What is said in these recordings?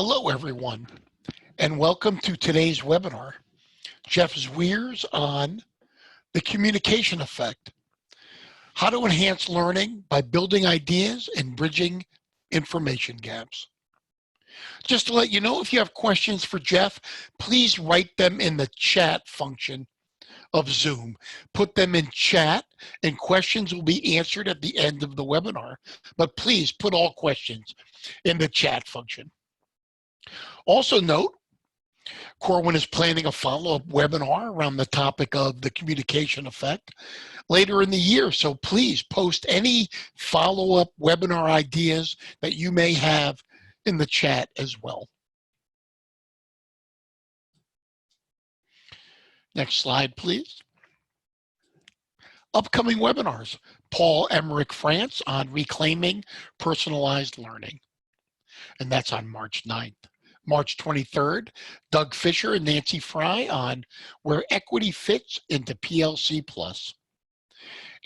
Hello, everyone, and welcome to today's webinar. Jeff Zwiers on the communication effect, how to enhance learning by building ideas and bridging information gaps. Just to let you know, if you have questions for Jeff, please write them in the chat function of Zoom. Put them in chat and questions will be answered at the end of the webinar, but please put all questions in the chat function. Also note, Corwin is planning a follow-up webinar around the topic of the communication effect later in the year, so please post any follow-up webinar ideas that you may have in the chat as well. Next slide, please. Upcoming webinars, Paul Emmerich France on reclaiming personalized learning, and that's on March 9th. March 23rd, Doug Fisher and Nancy Fry on where equity fits into PLC Plus.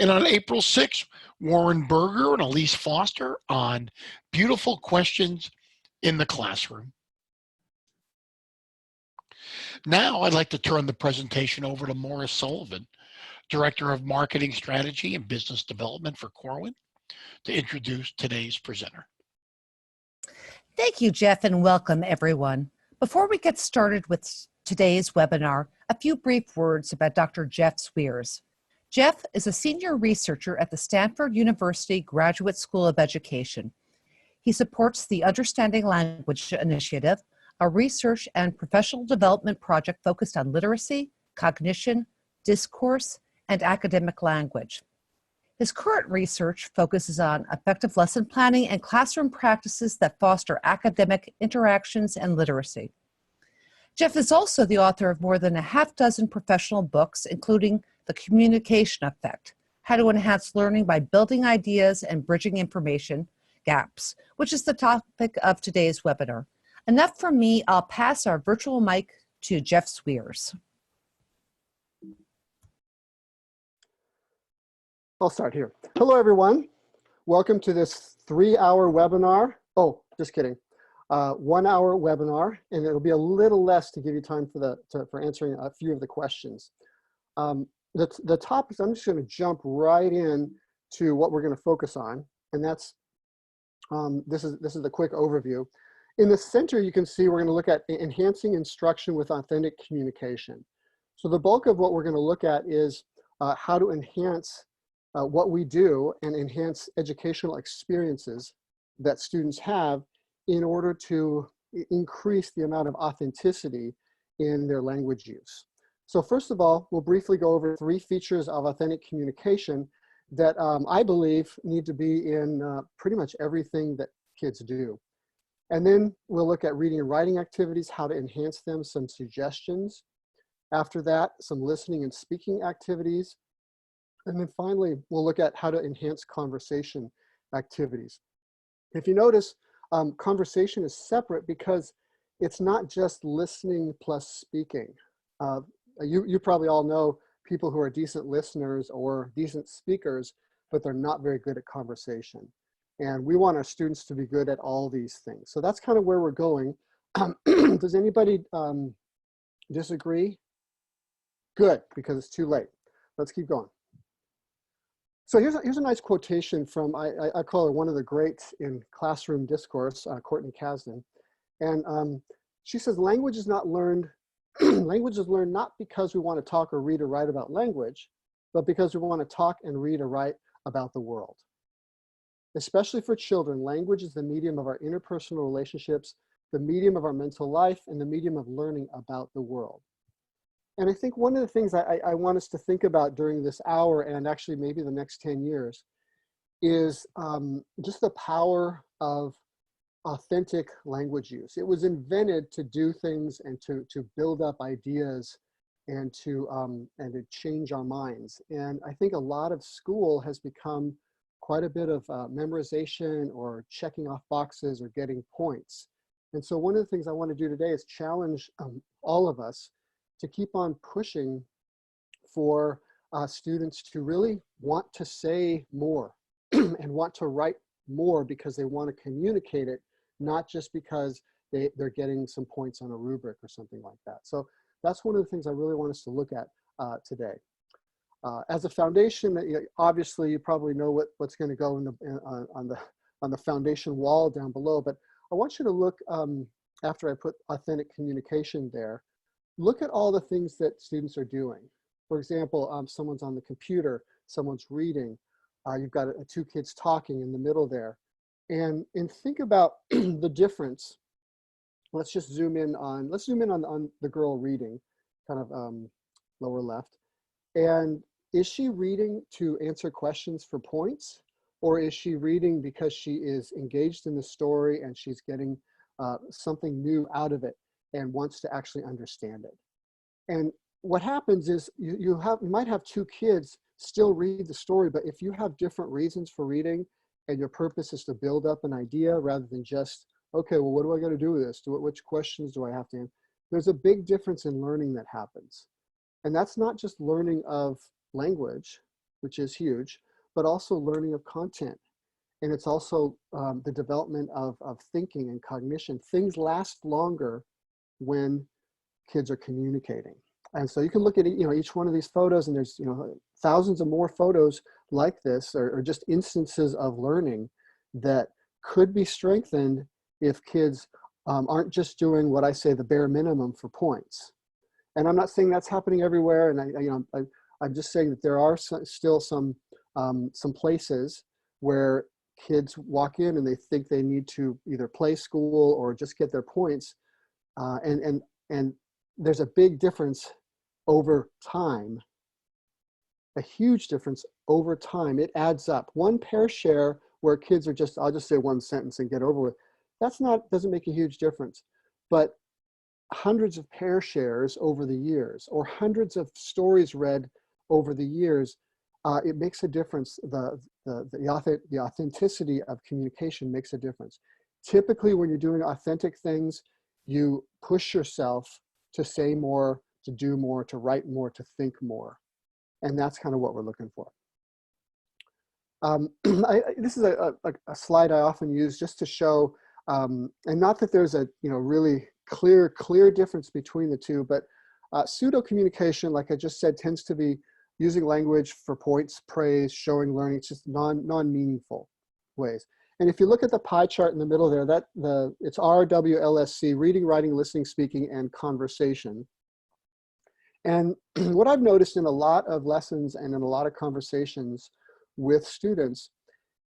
And on April 6th, Warren Berger and Elise Foster on beautiful questions in the classroom. Now I'd like to turn the presentation over to Morris Sullivan, Director of Marketing Strategy and Business Development for Corwin, to introduce today's presenter. Thank you, Jeff, and welcome everyone. Before we get started with today's webinar, a few brief words about Dr. Jeff Zwiers. Jeff is a senior researcher at the Stanford University Graduate School of Education. He supports the Understanding Language Initiative, a research and professional development project focused on literacy, cognition, discourse, and academic language. His current research focuses on effective lesson planning and classroom practices that foster academic interactions and literacy. Jeff is also the author of more than a half-dozen professional books, including The Communication Effect, How to Enhance Learning by Building Ideas and Bridging Information Gaps, which is the topic of today's webinar. Enough from me, I'll pass our virtual mic to Jeff Zwiers. I'll start here. Hello, everyone. Welcome to this 3-hour webinar. Oh, just kidding. 1-hour webinar, and it'll be a little less to give you time for answering a few of the questions. The topics, I'm just going to jump right in to what we're going to focus on, and that's this is the quick overview. In the center, you can see we're going to look at enhancing instruction with authentic communication. So the bulk of what we're going to look at is how to enhance what we do and enhance educational experiences that students have in order to increase the amount of authenticity in their language use. So first of all, we'll briefly go over 3 features of authentic communication that I believe need to be in pretty much everything that kids do. And then we'll look at reading and writing activities, how to enhance them, some suggestions. After that, some listening and speaking activities. And then finally, we'll look at how to enhance conversation activities. If you notice, conversation is separate because it's not just listening plus speaking. You probably all know people who are decent listeners or decent speakers, but they're not very good at conversation. And we want our students to be good at all these things. So that's kind of where we're going. Does anybody disagree? Good, because it's too late. Let's keep going. So here's a nice quotation from, I call her one of the greats in classroom discourse, Courtney Kasdan. And she says, language is not learned, language is learned not because we want to talk or read or write about language, but because we want to talk and read or write about the world. Especially for children, language is the medium of our interpersonal relationships, the medium of our mental life, and the medium of learning about the world. And I think one of the things I want us to think about during this hour, and actually maybe the next 10 years, is just the power of authentic language use. It was invented to do things and to build up ideas and to change our minds. And I think a lot of school has become quite a bit of memorization or checking off boxes or getting points. And so one of the things I want to do today is challenge all of us to keep on pushing for students to really want to say more and want to write more because they want to communicate it, not just because they're getting some points on a rubric or something like that. So that's one of the things I really want us to look at today. As a foundation, obviously you probably know what's going to go on the foundation wall down below, but I want you to look, after I put authentic communication there, look at all the things that students are doing. For example, someone's on the computer, someone's reading, you've got two kids talking in the middle there. And think about the difference. Let's zoom in on the girl reading, kind of lower left. And is she reading to answer questions for points? Or is she reading because she is engaged in the story and she's getting something new out of it and wants to actually understand it? And what happens is you might have two kids still read the story, but if you have different reasons for reading and your purpose is to build up an idea rather than just, okay, well, what do I got to do with this? Which questions do I have to answer? There's a big difference in learning that happens. And that's not just learning of language, which is huge, but also learning of content. And it's also the development of thinking and cognition. Things last longer when kids are communicating. And so you can look at each one of these photos, and there's thousands of more photos like this, or just instances of learning that could be strengthened if kids aren't just doing what I say the bare minimum for points. And I'm not saying that's happening everywhere, and I'm just saying that there are still some places where kids walk in and they think they need to either play school or just get their points, and there's a big difference over time, a huge difference over time. It adds up. One pair share where kids are just, I'll just say one sentence and get over with, doesn't make a huge difference. But hundreds of pair shares over the years, or hundreds of stories read over the years, it makes a difference. The authenticity of communication makes a difference. Typically, when you're doing authentic things, you push yourself to say more, to do more, to write more, to think more. And that's kind of what we're looking for. This is a slide I often use just to show, and not that there's a really clear difference between the two, but pseudo communication, like I just said, tends to be using language for points, praise, showing, learning. It's just non-meaningful ways. And if you look at the pie chart in the middle there, it's RWLSC, reading, writing, listening, speaking, and conversation. And what I've noticed in a lot of lessons and in a lot of conversations with students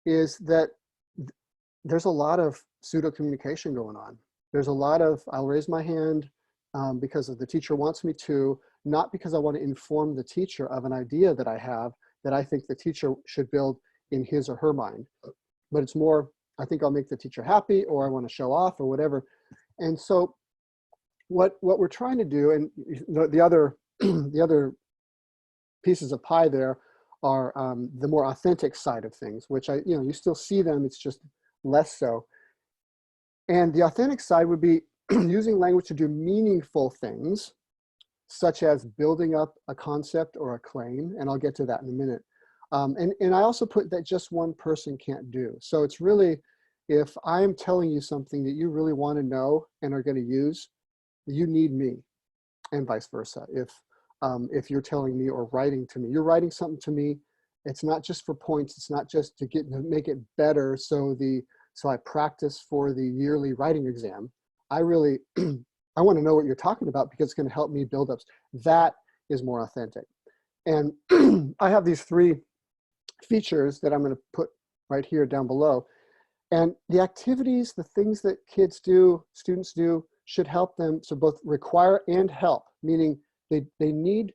is that there's a lot of pseudo communication going on. There's a lot of, I'll raise my hand because the teacher wants me to, not because I want to inform the teacher of an idea that I have that I think the teacher should build in his or her mind. But it's more, I think I'll make the teacher happy, or I want to show off, or whatever. And so what we're trying to do, and the other pieces of pie there are the more authentic side of things, which you still see them, it's just less so. And the authentic side would be using language to do meaningful things, such as building up a concept or a claim, and I'll get to that in a minute. And I also put that just one person can't do. So it's really, if I'm telling you something that you really want to know and are going to use, you need me, and vice versa. If you're telling me or writing to me, you're writing something to me, it's not just for points. It's not just to make it better. So I practice for the yearly writing exam. I really, I want to know what you're talking about because it's going to help me build up. That is more authentic. And I have these three features that I'm going to put right here down below. And the activities, the things that kids do, students do, should help them. So both require and help, meaning they need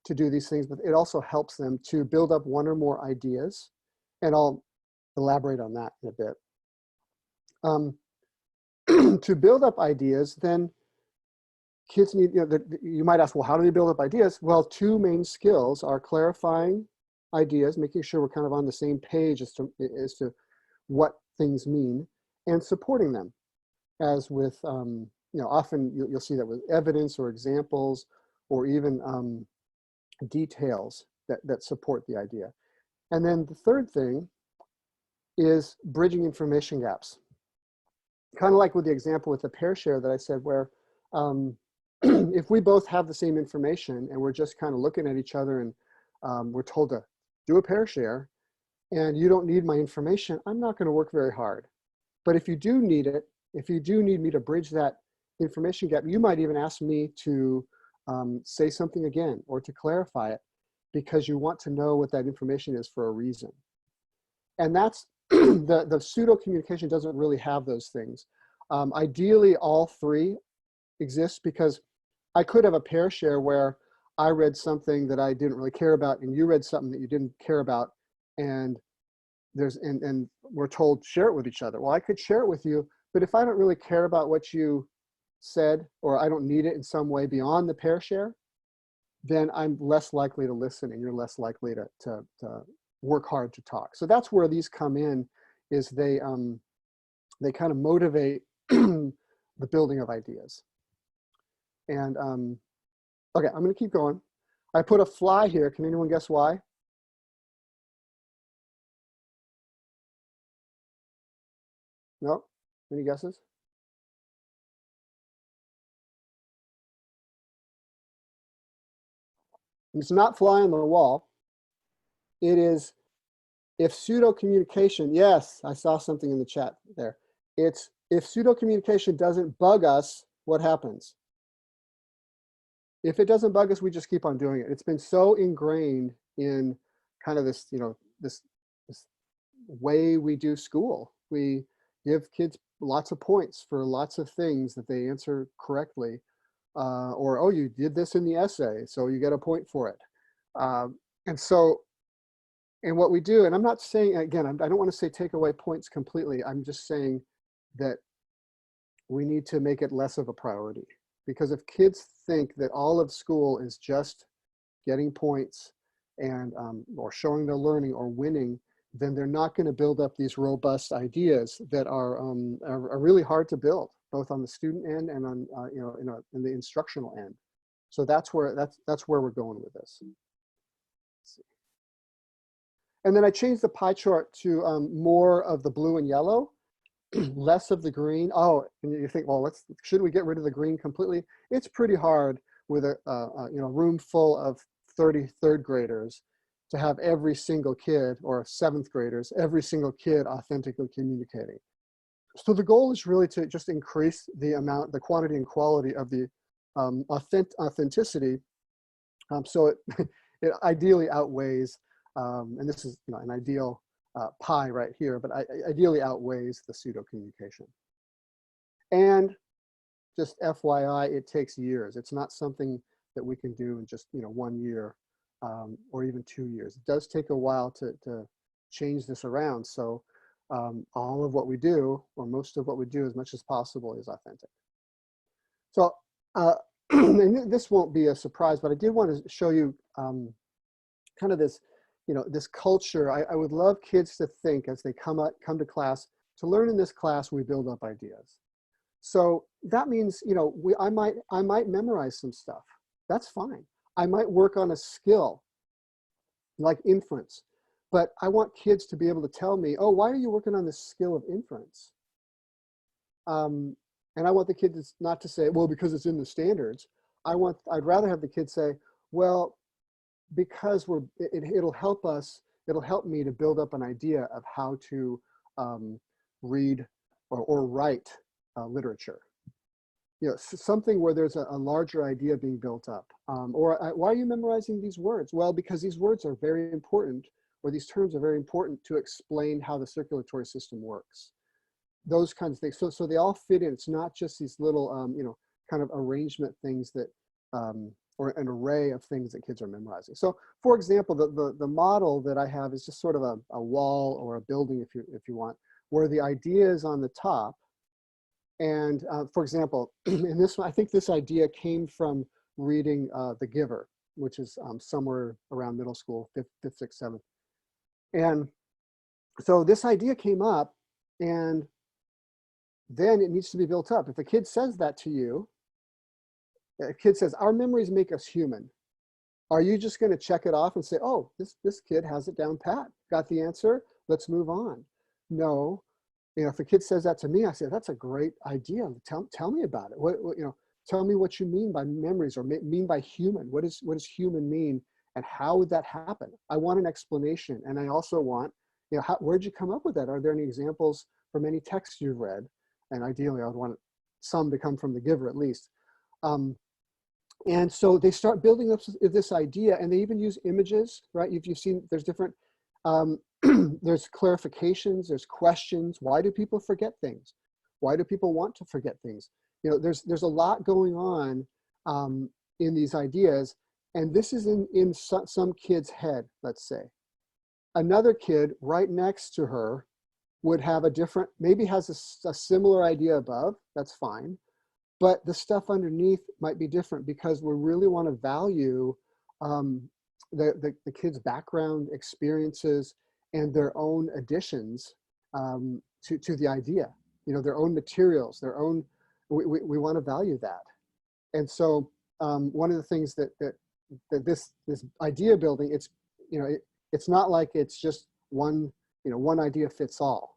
to do these things, but it also helps them to build up one or more ideas. And I'll elaborate on that in a bit. To build up ideas, then kids need, you might ask, well, how do they build up ideas? Well, two main skills are clarifying ideas, making sure we're kind of on the same page as to what things mean, and supporting them, as with, often you'll see that with evidence or examples, or even details that support the idea. And then the third thing is bridging information gaps. kind of like with the example with the pair share that I said, where if we both have the same information and we're just kind of looking at each other and we're told to do a pair share and you don't need my information, I'm not going to work very hard. But if you do need it, if you do need me to bridge that information gap, you might even ask me to say something again or to clarify it because you want to know what that information is for a reason. And that's the pseudo communication doesn't really have those things. Ideally, all three exist, because I could have a pair share where I read something that I didn't really care about and you read something that you didn't care about, and and we're told share it with each other. Well, I could share it with you, but if I don't really care about what you said, or I don't need it in some way beyond the pair share, then I'm less likely to listen and you're less likely to work hard to talk. So that's where these come in, is they kind of motivate the building of ideas. And okay, I'm going to keep going. I put a fly here. Can anyone guess why? No? Any guesses? It's not fly on the wall. It is, if pseudo communication, yes, I saw something in the chat there. It's, if pseudo communication doesn't bug us, what happens? If it doesn't bug us, we just keep on doing it. It's been so ingrained in kind of this, this way we do school. We give kids lots of points for lots of things that they answer correctly. Or, oh, you did this in the essay, so you get a point for it. And what we do, and I'm not saying, again, I don't want to say take away points completely. I'm just saying that we need to make it less of a priority. Because if kids think that all of school is just getting points and or showing their learning or winning, then they're not going to build up these robust ideas that are really hard to build, both on the student end and on in the instructional end. So that's where we're going with this. Let's see. And then I changed the pie chart to more of the blue and yellow, less of the green. Oh, and you think, well, should we get rid of the green completely? It's pretty hard with a room full of 30 third graders to have every single kid, or seventh graders, every single kid authentically communicating. So the goal is really to just increase the quantity and quality of the authenticity. So it ideally outweighs, and this is an ideal pie right here, but ideally outweighs the pseudo communication. And just FYI, it takes years. It's not something that we can do in just 1 year or even 2 years. It does take a while to change this around. So all of what we do, or most of what we do as much as possible, is authentic. So and this won't be a surprise, but I did want to show you kind of this, this culture. I would love kids to think as they come to class, to learn in this class, we build up ideas. So that means, I might memorize some stuff. That's fine. I might work on a skill like inference, but I want kids to be able to tell me, oh, why are you working on this skill of inference? And I want the kids not to say, well, because it's in the standards. I'd rather have the kids say, well, because it'll help me to build up an idea of how to read or write literature. Something where there's a larger idea being built up. Or why are you memorizing these words? Well, because these words are very important, or these terms are very important to explain how the circulatory system works. Those kinds of things. So they all fit in. It's not just these little, kind of arrangement things that, or an array of things that kids are memorizing. So, for example, the model that I have is just sort of a wall or a building, if you want, where the idea is on the top. And for example, in this one, I think this idea came from reading The Giver, which is somewhere around middle school, fifth, sixth, seventh. And so this idea came up, and then it needs to be built up. If a kid says that to you, a kid says, our memories make us human. Are you just going to check it off and say, oh, this kid has it down pat, got the answer, let's move on? No, if a kid says that to me, I say, that's a great idea. Tell me about it. Tell me what you mean by memories, or mean by human. What does human mean, and how would that happen? I want an explanation. And I also want, where'd you come up with that? Are there any examples from any texts you've read? And ideally, I would want some to come from the giver at least. And so they start building up this idea, and they even use images, right? You've seen, there's different, there's clarifications, there's questions. Why do people forget things? Why do people want to forget things? There's a lot going on in these ideas, and this is in some kid's head, let's say. Another kid right next to her would have a different, maybe has a similar idea above, that's fine. But the stuff underneath might be different, because we really want to value the kids' background, experiences, and their own additions to the idea. Their own materials, their own. We want to value that. And so one of the things that this idea building, it's not like it's just one idea fits all.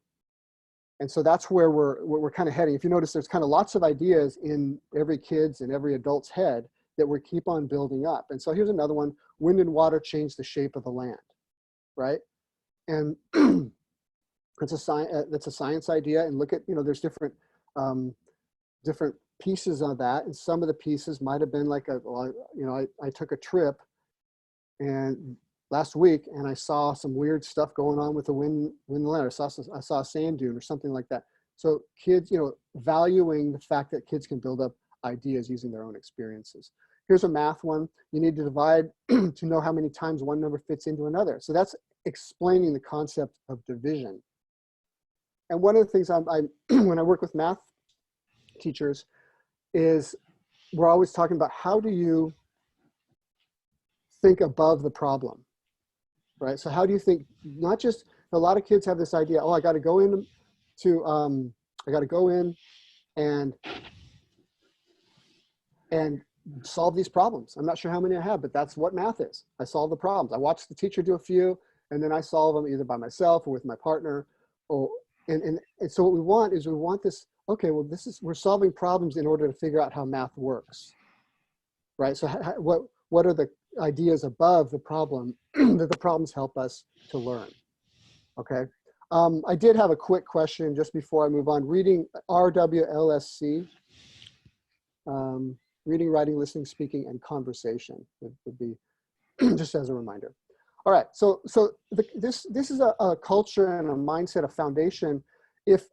And so that's where we're kind of heading. If you notice, there's kind of lots of ideas in every kid's and every adult's head that we keep on building up. And so here's another one: wind and water change the shape of the land, right? And that's a science idea. And look at, there's different pieces of that. And some of the pieces might have been like I took a trip and last week, and I saw some weird stuff going on with the wind and land. I saw a sand dune or something like that. So kids, valuing the fact that kids can build up ideas using their own experiences. Here's a math one. You need to divide to know how many times one number fits into another. So that's explaining the concept of division. And one of the things when I work with math teachers is we're always talking about, how do you think above the problem? Right. So how do you think, not just, a lot of kids have this idea, I got to go in and solve these problems. I'm not sure how many I have, but that's what math is. I solve the problems. I watch the teacher do a few, and then I solve them either by myself or with my partner. And so what we want this, okay, well, we're solving problems in order to figure out how math works. Right. So what are the ideas above the problem that the problems help us to learn? Okay. I did have a quick question just before I move on. Reading, RWLSC, reading, writing, listening, speaking, and conversation would be just as a reminder. All right, so this is a culture and a mindset, a foundation. If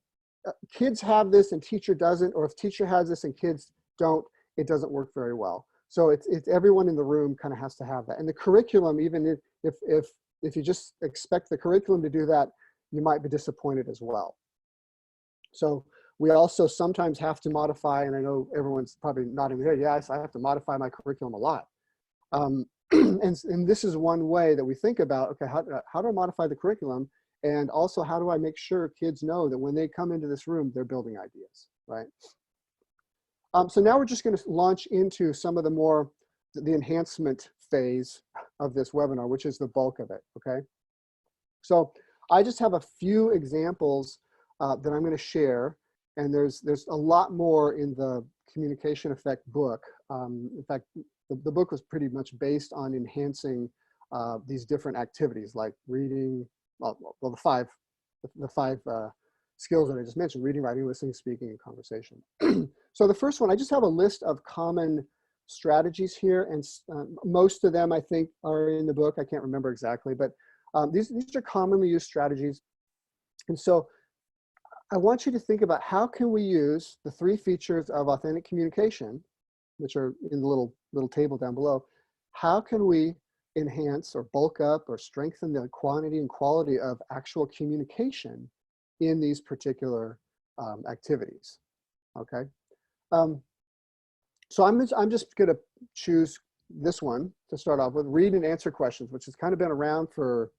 kids have this and teacher doesn't, or if teacher has this and kids don't, it doesn't work very well. So it's everyone in the room kind of has to have that. And the curriculum, even if you just expect the curriculum to do that, you might be disappointed as well. So we also sometimes have to modify, and I know everyone's probably nodding their head, yes, I have to modify my curriculum a lot. And this is one way that we think about, okay, how do I modify the curriculum? And also, how do I make sure kids know that when they come into this room, they're building ideas, right? So now we're just going to launch into some of the enhancement phase of this webinar, which is the bulk of it, okay? So I just have a few examples that I'm going to share, and there's a lot more in the Communication Effect book. In fact, the book was pretty much based on enhancing these different activities like reading, the five skills that I just mentioned: reading, writing, listening, speaking, and conversation. So the first one, I just have a list of common strategies here, and most of them I think are in the book. I can't remember exactly, but these are commonly used strategies. And so I want you to think about, how can we use the 3 features of authentic communication, which are in the little table down below. How can we enhance or bulk up or strengthen the quantity and quality of actual communication in these particular activities? Okay. So I'm just going to choose this one to start off with: read and answer questions, which has kind of been around for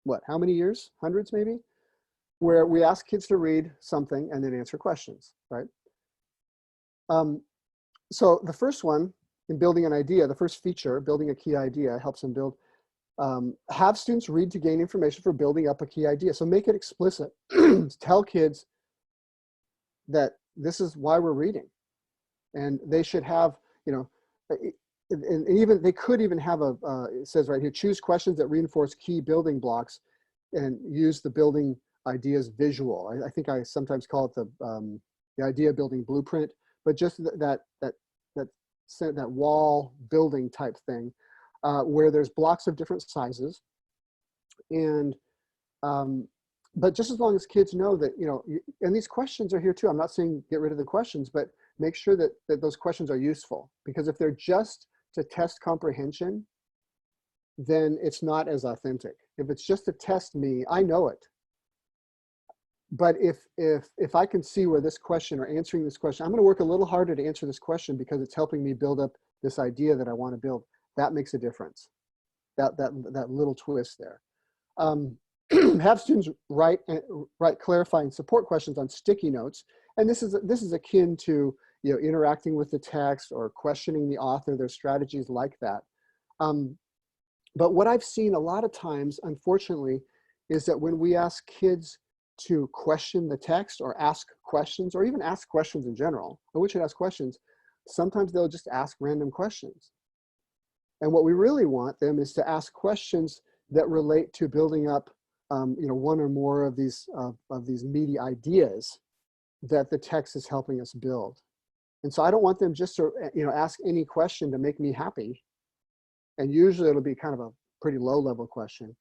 what, how many years? Hundreds maybe, where we ask kids to read something and then answer questions, right? So the first one, in building an idea, the first feature, building a key idea, helps them build, have students read to gain information for building up a key idea. So make it explicit. Tell kids that this is why we're reading. And they should have, you know, and even they could even have it says right here, choose questions that reinforce key building blocks and use the building ideas visual. I think I sometimes call it the idea building blueprint, but just that wall building type thing, where there's blocks of different sizes. And but just as long as kids know that, you know, and these questions are here too. I'm not saying get rid of the questions, but make sure that those questions are useful, because if they're just to test comprehension, then it's not as authentic. If it's just to test me, I know it. But if I can see where this question or answering this question, I'm going to work a little harder to answer this question because it's helping me build up this idea that I want to build. That makes a difference. That little twist there. Have students write clarifying support questions on sticky notes, and this is akin to, you know, interacting with the text or questioning the author. There's strategies like that. But what I've seen a lot of times, unfortunately, is that when we ask kids to question the text or ask questions, or even ask questions in general, or we should ask questions, sometimes they'll just ask random questions. And what we really want them is to ask questions that relate to building up, you know, one or more of these meaty ideas that the text is helping us build. And so I don't want them just to, you know, ask any question to make me happy. And usually it'll be kind of a pretty low level question.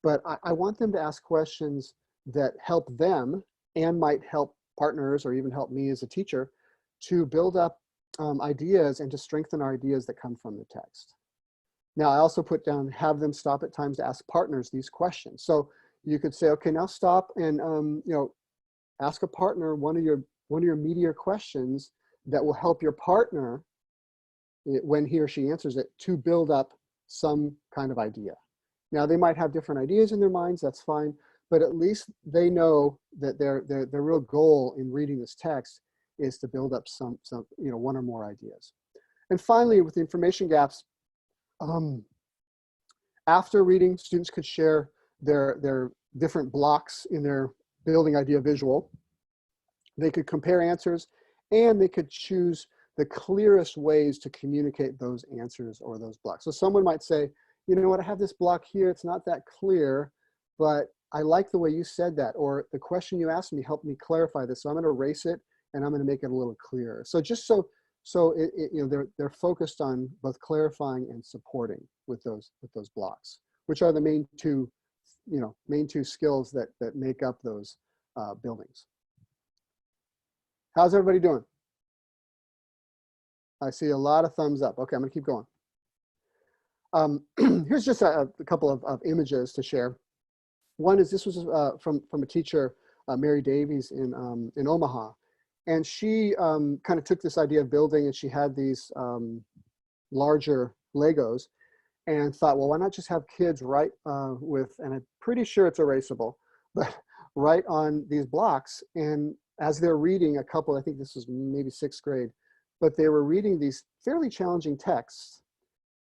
But I want them to ask questions that help them and might help partners or even help me as a teacher to build up ideas and to strengthen our ideas that come from the text. Now, I also put down, have them stop at times to ask partners these questions. So you could say, okay, now stop and you know, ask a partner one of your meatier questions that will help your partner, when he or she answers it, to build up some kind of idea. Now, they might have different ideas in their minds, that's fine, but at least they know that their real goal in reading this text is to build up some you know, one or more ideas. And finally, with the information gaps, after reading, students could share their different blocks in their building idea visual. They could compare answers, and they could choose the clearest ways to communicate those answers or those blocks. So someone might say, you know what, I have this block here, it's not that clear, but I like the way you said that, or the question you asked me helped me clarify this, so I'm going to erase it and I'm going to make it a little clearer. So just so you know, they're focused on both clarifying and supporting with those blocks, which are the main two skills that make up those buildings. How's everybody doing? I see a lot of thumbs up. Okay, I'm gonna keep going. Here's just a couple of images to share. One is, this was from a teacher, Mary Davies in Omaha. And she kind of took this idea of building, and she had these larger Legos and thought, well, why not just have kids write with, and I'm pretty sure it's erasable, but write on these blocks. And as they're reading a couple, I think this was maybe 6th grade, but they were reading these fairly challenging texts,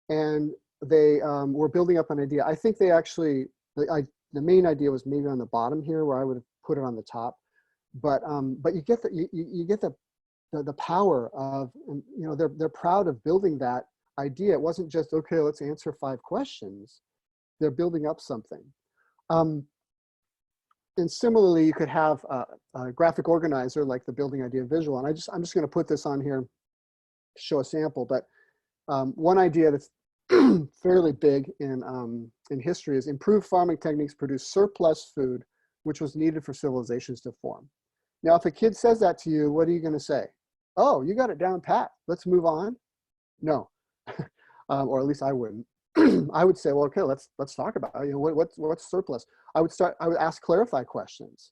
and they were building up an idea. I think they actually, the main idea was maybe on the bottom here, where I would have put it on the top. But you get the power of, you know, they're proud of building that idea. It wasn't just, okay, let's answer 5 questions. They're building up something. And similarly, you could have a graphic organizer like the building idea visual. And I'm just going to put this on here to show a sample. But one idea that's fairly big in history is, improved farming techniques produce surplus food, which was needed for civilizations to form. Now, if a kid says that to you, what are you going to say? Oh, you got it down pat. Let's move on. No, or at least I wouldn't. I would say, well, okay, let's talk about it. You know, what's surplus. I would ask clarify questions,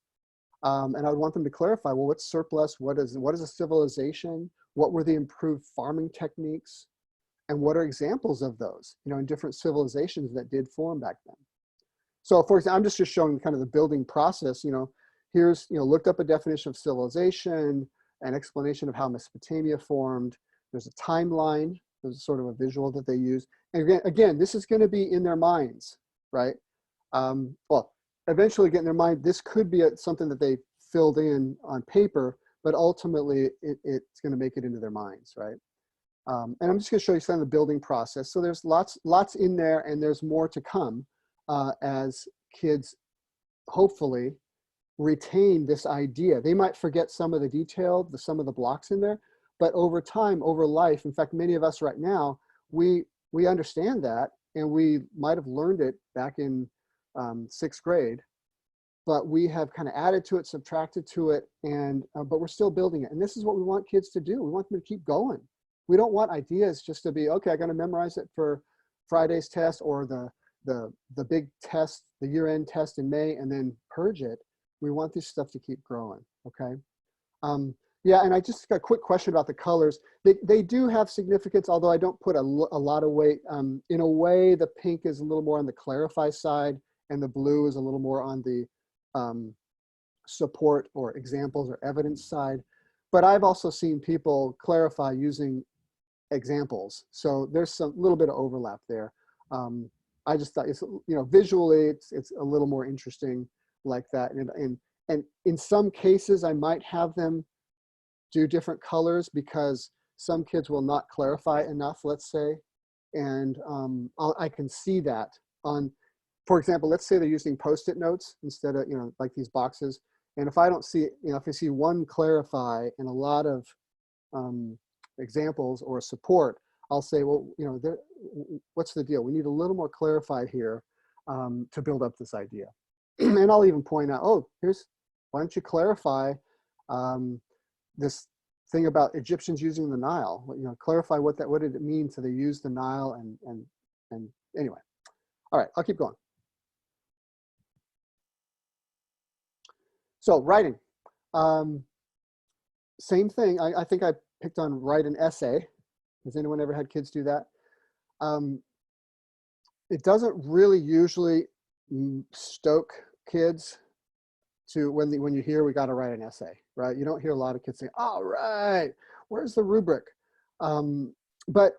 and I would want them to clarify. Well, what's surplus? What is a civilization? What were the improved farming techniques? And what are examples of those? You know, in different civilizations that did form back then. So, for example, I'm just showing kind of the building process. You know, here's, you know, looked up a definition of civilization, an explanation of how Mesopotamia formed. There's a timeline. There's sort of a visual that they use. And again, this is going to be in their minds, right? Well, eventually get in their mind, this could be something that they filled in on paper, but ultimately it's going to make it into their minds, right? And I'm just going to show you some of the building process. So there's lots in there, and there's more to come as kids hopefully retain this idea. They might forget some of the detail, some of the blocks in there, but over time, over life, in fact, many of us right now, we understand that, and we might have learned it back in 6th grade, but we have kind of added to it, subtracted to it, and but we're still building it. And this is what we want kids to do. We want them to keep going. We don't want ideas just to be, okay, I got to memorize it for Friday's test or the big test, the year-end test in May, and then purge it. We want this stuff to keep growing, okay? Yeah, and I just got a quick question about the colors. They do have significance, although I don't put a lot of weight. In a way, the pink is a little more on the clarify side, and the blue is a little more on the support or examples or evidence side. But I've also seen people clarify using examples. So there's some little bit of overlap there. I just thought it's, visually it's a little more interesting like that. And in some cases I might have them do different colors because some kids will not clarify enough, let's say. And I can see that on, for example, let's say they're using Post-it notes instead of, like these boxes. And if I don't see, if I see one clarify and a lot of examples or support, I'll say, well, what's the deal? We need a little more clarify here to build up this idea. And I'll even point out, why don't you clarify this thing about Egyptians using the Nile? Clarify what did it mean to they use the Nile and anyway. All right, I'll keep going. So writing, same thing. I think I picked on write an essay. Has anyone ever had kids do that? It doesn't really usually stoke kids to when you hear we got to write an essay, right? You don't hear a lot of kids say, all right, where's the rubric? But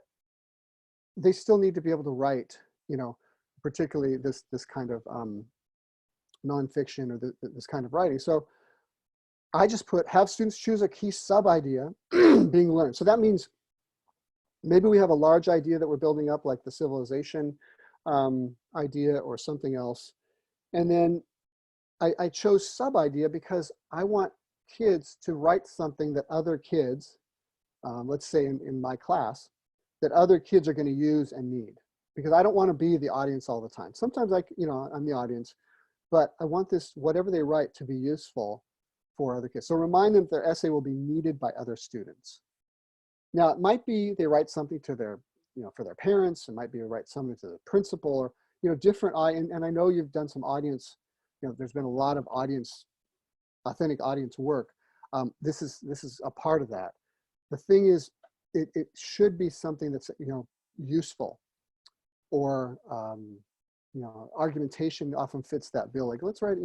they still need to be able to write, particularly this kind of nonfiction or this kind of writing. So I just have students choose a key sub idea being learned. So that means maybe we have a large idea that we're building up, like the civilization idea or something else. And then I chose sub idea because I want kids to write something that other kids, let's say in my class, that other kids are going to use and need. Because I don't want to be the audience all the time. Sometimes I'm the audience, but I want this, whatever they write, to be useful for other kids. So remind them that their essay will be needed by other students. Now, it might be they write something to their, for their parents. It might be they write something to the principal, or, different, and I know you've done some audience, there's been a lot of authentic audience work. This is a part of that. The thing is, it should be something that's, useful, or, argumentation often fits that bill. Like, let's write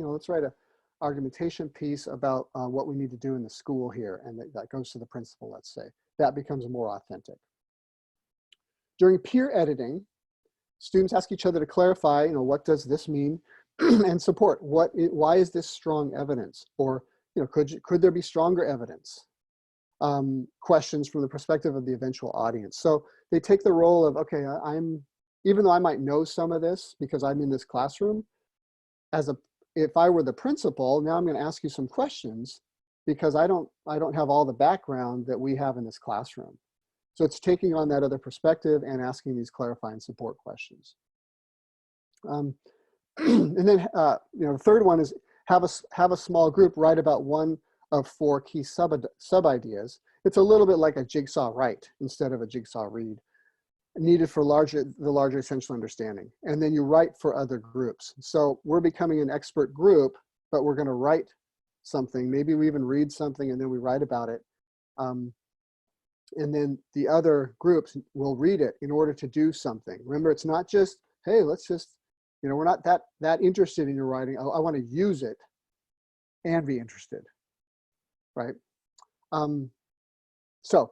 a argumentation piece about what we need to do in the school here, and that goes to the principal, let's say. That becomes more authentic. During peer editing, students ask each other to clarify, what does this mean, and support. Why is this strong evidence? Or, could there be stronger evidence? Questions from the perspective of the eventual audience. So they take the role of, okay, even though I might know some of this because I'm in this classroom, if I were the principal, now I'm going to ask you some questions because I don't have all the background that we have in this classroom. So it's taking on that other perspective and asking these clarifying support questions. And then, the third one is have a small group write about one of 4 key sub ideas. It's a little bit like a jigsaw write instead of a jigsaw read, needed for the larger essential understanding. And then you write for other groups. So we're becoming an expert group, but we're going to write something. Maybe we even read something and then we write about it. And then the other groups will read it in order to do something. Remember, it's not just, hey, let's just, we're not that interested in your writing. I want to use it and be interested, right? So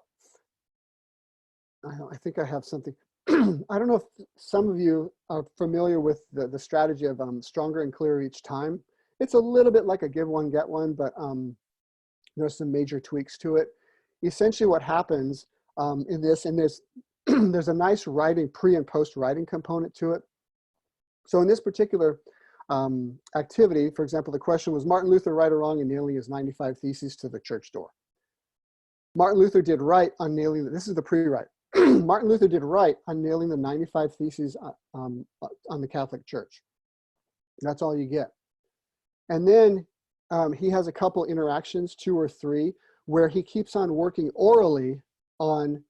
I think I have something. I don't know if some of you are familiar with the strategy of stronger and clearer each time. It's a little bit like a give one, get one, but There's some major tweaks to it. Essentially what happens in this, and there's a nice writing, pre and post writing component to it. So in this particular activity, for example, the question was, Martin Luther right or wrong in nailing his 95 Theses to the church door? Martin Luther did right on nailing, this is the pre-write. Martin Luther did right on nailing the 95 Theses on the Catholic Church. That's all you get. And then he has a couple interactions, 2 or 3, where he keeps on working orally on,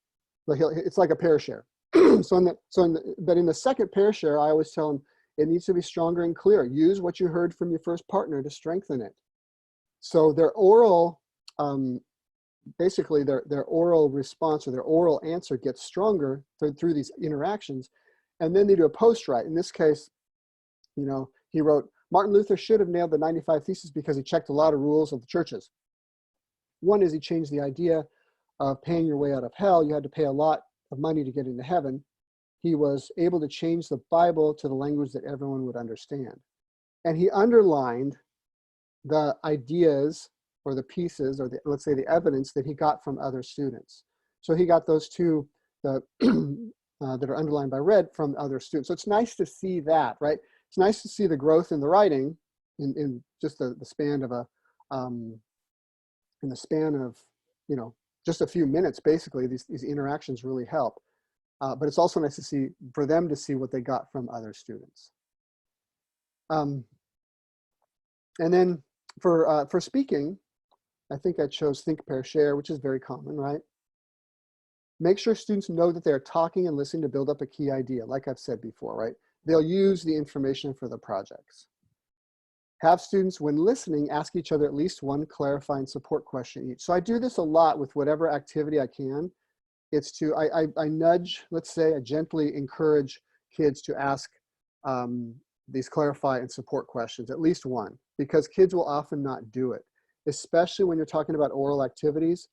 it's like a pair share. But in the second pair share, I always tell him, it needs to be stronger and clear. Use what you heard from your first partner to strengthen it. So their oral, basically their oral response or their oral answer gets stronger through these interactions. And then they do a post-write. In this case, he wrote, Martin Luther should have nailed the 95 Theses because he checked a lot of rules of the churches. One is he changed the idea of paying your way out of hell. You had to pay a lot of money to get into heaven. He was able to change the Bible to the language that everyone would understand. And he underlined the ideas or the pieces or let's say the evidence that he got from other students. So he got those 2 that are underlined by red from other students. So it's nice to see that, right? It's nice to see the growth in the writing in just the span of just a few minutes. Basically, these interactions really help. But it's also nice to see, for them to see what they got from other students. And then for speaking, I think I chose think, pair, share, which is very common, right? Make sure students know that they're talking and listening to build up a key idea, like I've said before, right? They'll use the information for the projects. Have students, when listening, ask each other at least one clarifying support question each. So I do this a lot with whatever activity I can. It's to, I nudge, let's say, I gently encourage kids to ask these clarify and support questions, at least one, because kids will often not do it, especially when you're talking about oral activities.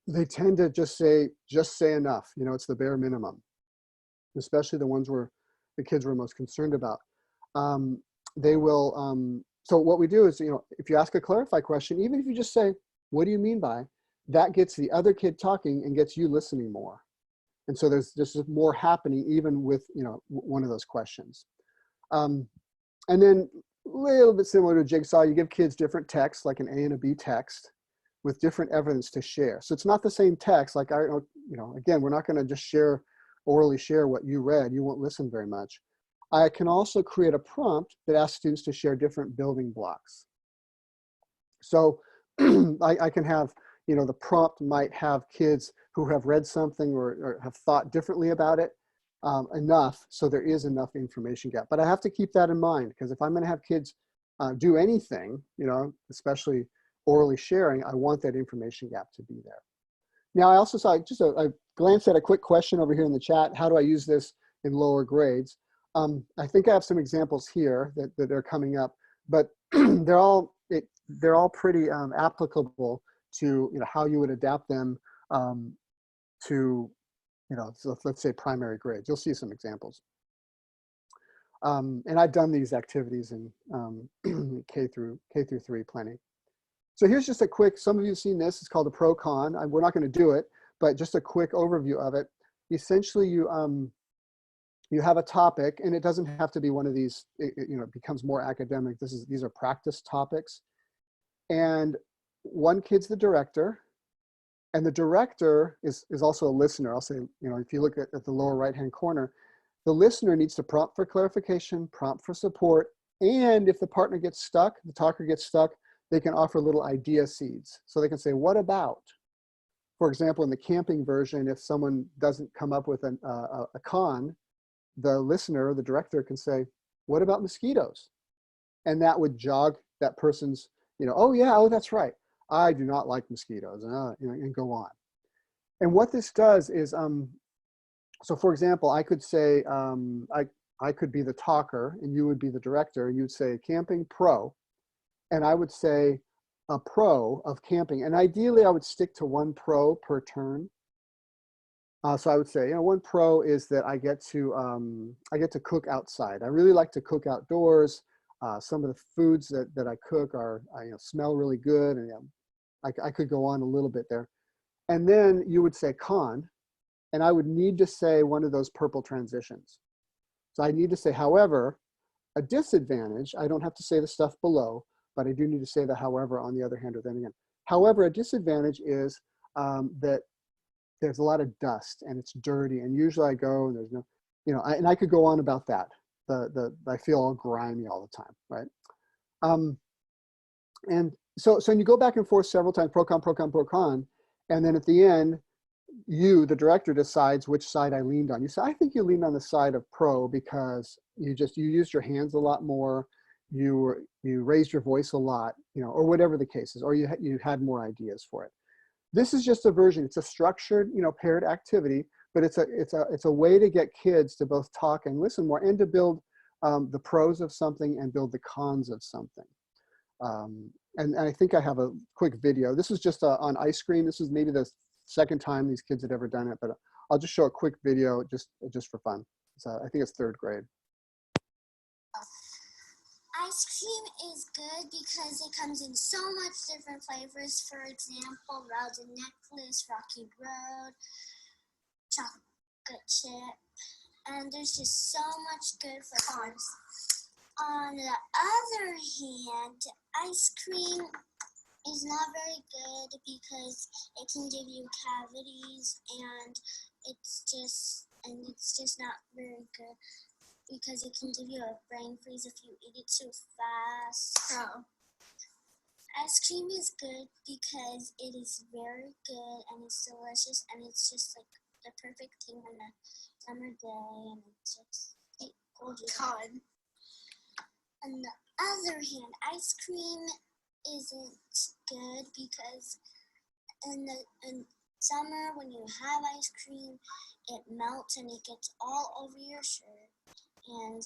They tend to just say enough, it's the bare minimum, especially the ones where the kids were most concerned about. They will, so what we do is, if you ask a clarify question, even if you just say, what do you mean by, that gets the other kid talking and gets you listening more. And so there's just more happening even with, one of those questions. And then a little bit similar to a jigsaw, you give kids different texts, like an A and a B text with different evidence to share. So it's not the same text, like again, we're not gonna just orally share what you read, you won't listen very much. I can also create a prompt that asks students to share different building blocks. So I can have, the prompt might have kids who have read something or have thought differently about it enough, so there is enough information gap. But I have to keep that in mind, because if I'm going to have kids do anything, especially orally sharing, I want that information gap to be there. Now, I also saw I glanced at a quick question over here in the chat. How do I use this in lower grades? I think I have some examples here that are coming up, but they're all pretty applicable to how you would adapt them to so let's say primary grades. You'll see some examples. And I've done these activities in K through 3 plenty. So here's just a quick, some of you have seen this, it's called a pro-con. We're not going to do it, but just a quick overview of it. Essentially, you have a topic, and it doesn't have to be one of these, it becomes more academic. These are practice topics. And one kid's the director, and the director is also a listener. I'll say, if you look at the lower right-hand corner, the listener needs to prompt for clarification, prompt for support, and if the partner gets stuck, the talker gets stuck, they can offer little idea seeds. So they can say, what about? For example, in the camping version, if someone doesn't come up with a con, the listener, the director can say, what about mosquitoes? And that would jog that person's, oh yeah, oh that's right. I do not like mosquitoes, and go on. And what this does is, so for example, I could say, I could be the talker and you would be the director, and you'd say camping pro, and I would say a pro of camping. And ideally I would stick to one pro per turn. So I would say, one pro is that I get to cook outside. I really like to cook outdoors. Some of the foods that I cook are, smell really good, and I could go on a little bit there. And then you would say con, and I would need to say one of those purple transitions. So I need to say, however, a disadvantage, I don't have to say the stuff below, but I do need to say the however on the other hand or then again. However, a disadvantage is that there's a lot of dust and it's dirty, and usually I go and there's no, and I could go on about that. I feel all grimy all the time, right? And so you go back and forth several times, pro con, pro con, pro con, and then at the end, you, the director, decides which side I leaned on. You say, I think you leaned on the side of pro because you used your hands a lot more, you raised your voice a lot, or whatever the case is, or you had more ideas for it. This is just a version. It's a structured, paired activity, but it's a way to get kids to both talk and listen more, and to build the pros of something and build the cons of something. And I think I have a quick video. This is just on ice cream. This is maybe the second time these kids had ever done it, but I'll just show a quick video just for fun. I think it's 3rd grade. Ice cream is good because it comes in so much different flavors. For example, Rousing Necklace, Rocky Road, chocolate chip, and there's just so much good flavors. On the other hand, ice cream is not very good because it can give you cavities, and it's just not very good because it can give you a brain freeze if you eat it too fast. Oh. Ice cream is good because it is very good and it's delicious, and it's just like the perfect thing on a summer day, and it's just gorgeous. Con. On the other hand, ice cream isn't good because in summer when you have ice cream, it melts and it gets all over your shirt, and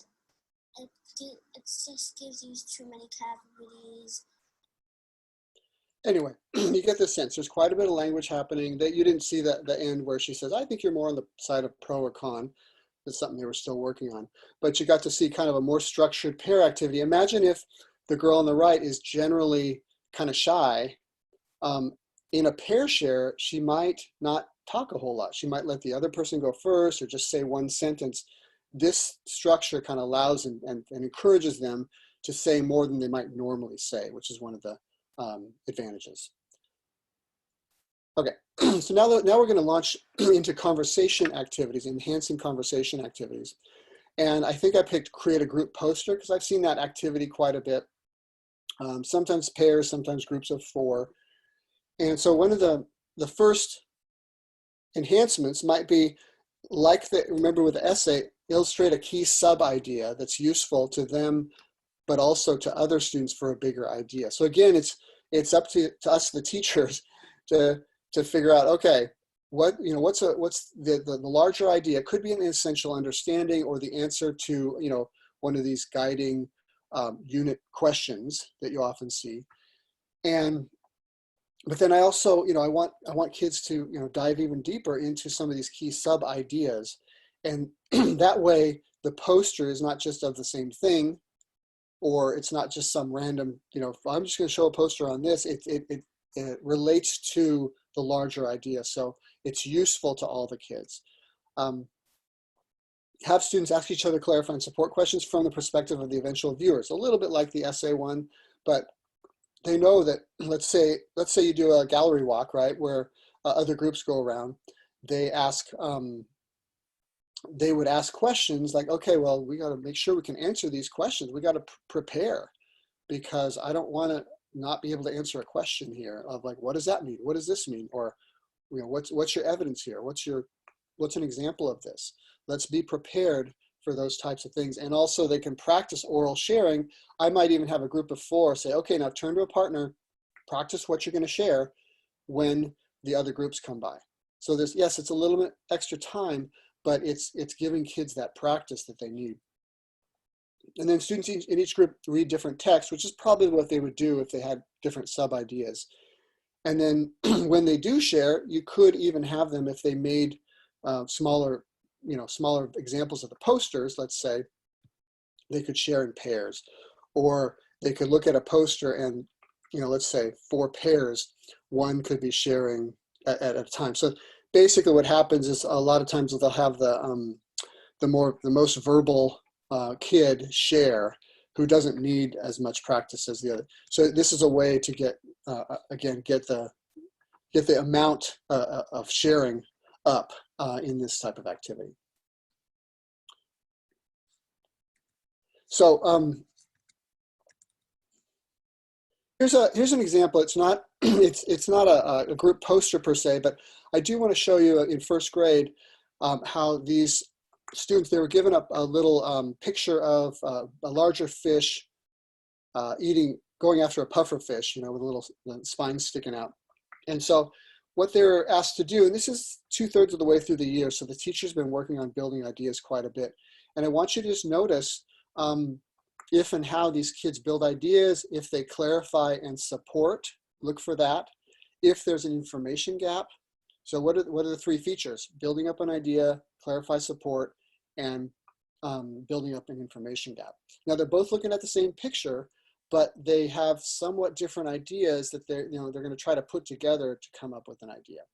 it just gives you too many cavities. Anyway, you get the sense. There's quite a bit of language happening. That you didn't see the end where she says, I think you're more on the side of pro or con. It's something they were still working on. But you got to see kind of a more structured pair activity. Imagine if the girl on the right is generally kind of shy. In a pair share, she might not talk a whole lot. She might let the other person go first or just say one sentence. This structure kind of allows and encourages them to say more than they might normally say, which is one of the advantages. Okay, so now we're going to launch into conversation activities, enhancing conversation activities. And I think I picked create a group poster because I've seen that activity quite a bit. Sometimes pairs, sometimes groups of 4. And so one of the first enhancements might be remember with the essay, illustrate a key sub-idea that's useful to them, but also to other students for a bigger idea. So again, it's up to us, the teachers, to figure out, okay, what's the larger idea? It could be an essential understanding or the answer to one of these guiding unit questions that you often see. But then I also I want kids to dive even deeper into some of these key sub ideas, and that way the poster is not just of the same thing, or it's not just some random I'm just going to show a poster on this. It relates to the larger idea, so it's useful to all the kids. Have students ask each other clarifying support questions from the perspective of the eventual viewers, a little bit like the essay one, but they know that, let's say you do a gallery walk, right, where other groups go around. They would ask questions like, okay, well, we got to make sure we can answer these questions. We got to prepare, because I don't want to not be able to answer a question here of like, what does that mean? What does this mean? Or, what's your evidence here? What's an example of this? Let's be prepared for those types of things. And also they can practice oral sharing. I might even have a group of 4 say, okay, now turn to a partner, practice what you're going to share when the other groups come by. So yes, it's a little bit extra time, but it's giving kids that practice that they need. And then students in each group read different texts, which is probably what they would do if they had different sub-ideas. And then when they do share, you could even have them, if they made smaller examples of the posters, let's say, they could share in pairs. Or they could look at a poster and, let's say 4 pairs one could be sharing at a time. So basically what happens is a lot of times they'll have the most verbal kid share, who doesn't need as much practice as the other. So this is a way to get, again, get the amount of sharing up in this type of activity. So here's an example. It's not it's not a group poster per se, but I do want to show you in first grade how these students, they were given up a little picture of a larger fish going after a puffer fish, with a little spine sticking out. And so what they're asked to do, and this is 2/3 of the way through the year, so the teacher's been working on building ideas quite a bit. And I want you to just notice if and how these kids build ideas, if they clarify and support, look for that. If there's an information gap, so what are the 3 features? Building up an idea, clarify, support, and building up an information gap. Now they're both looking at the same picture, but they have somewhat different ideas that they're going to try to put together to come up with an idea.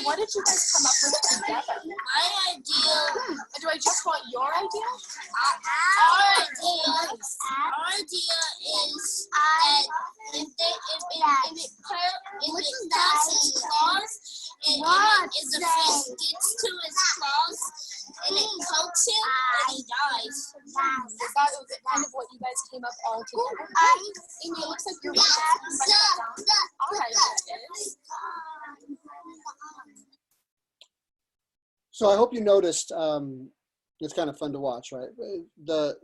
What did you guys come up with together? My idea. Do I just want your idea? Our idea is that if it passes claws and if the fish gets to his claws and it pokes him and he dies. Was that kind of what you guys came up all together? And it looks like you're writing that down. Our idea is. So I hope you noticed, it's kind of fun to watch, right? The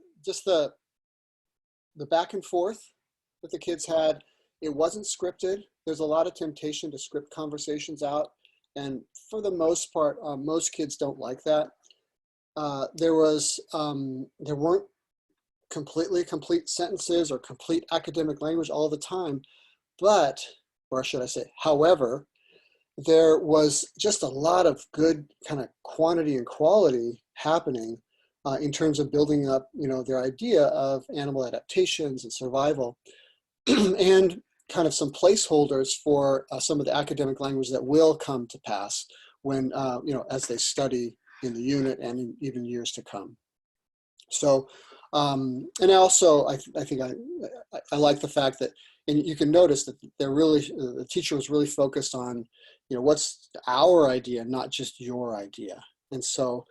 back and forth that the kids had, it wasn't scripted. There's a lot of temptation to script conversations out. And for the most part, most kids don't like that. There weren't complete sentences or complete academic language all the time, but, or should I say, however, there was just a lot of good kind of quantity and quality happening in terms of building up, their idea of animal adaptations and survival, and kind of some placeholders for some of the academic language that will come to pass when, as they study in the unit and in even years to come. So, and also, I think I like the fact that, and you can notice that the teacher was really focused on, what's our idea, not just your idea. And so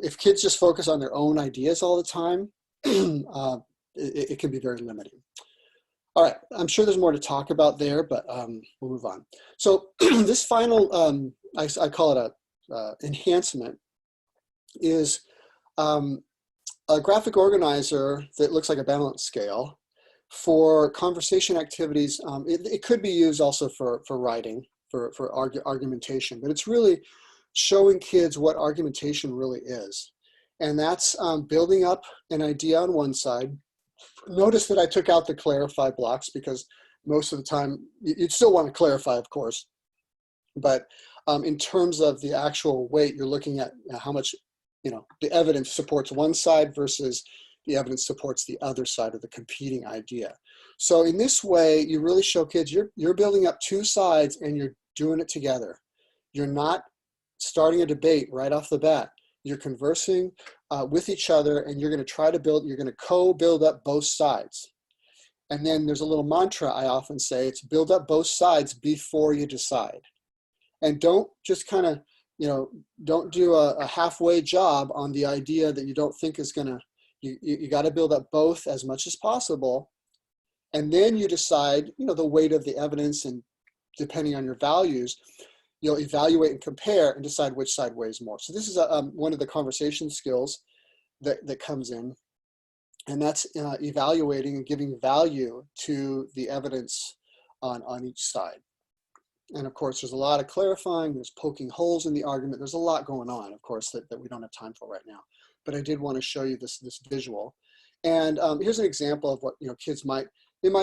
if kids just focus on their own ideas all the time, it can be very limiting. All right, I'm sure there's more to talk about there, but we'll move on. So this final, I call it a enhancement, is a graphic organizer that looks like a balance scale for conversation activities. It could be used also for writing, for argumentation, but it's really showing kids what argumentation really is. And that's building up an idea on one side. Notice that I took out the clarify blocks because most of the time, you'd still want to clarify, of course. But in terms of the actual weight, you're looking at how much, the evidence supports one side versus the evidence supports the other side of the competing idea. So in this way, you really show kids you're building up two sides and you're doing it together. You're not starting a debate right off the bat. You're conversing with each other, and you're going to co-build up both sides. And then there's a little mantra I often say, it's build up both sides before you decide. And don't just kind of, don't do a halfway job on the idea that you don't think is going to, you got to build up both as much as possible. And then you decide, the weight of the evidence, and depending on your values, you'll evaluate and compare and decide which side weighs more. So this is one of the conversation skills that comes in, and that's evaluating and giving value to the evidence on each side. And of course, there's a lot of clarifying, there's poking holes in the argument, there's a lot going on, of course, that we don't have time for right now. But I did want to show you this visual. And here's an example of what kids might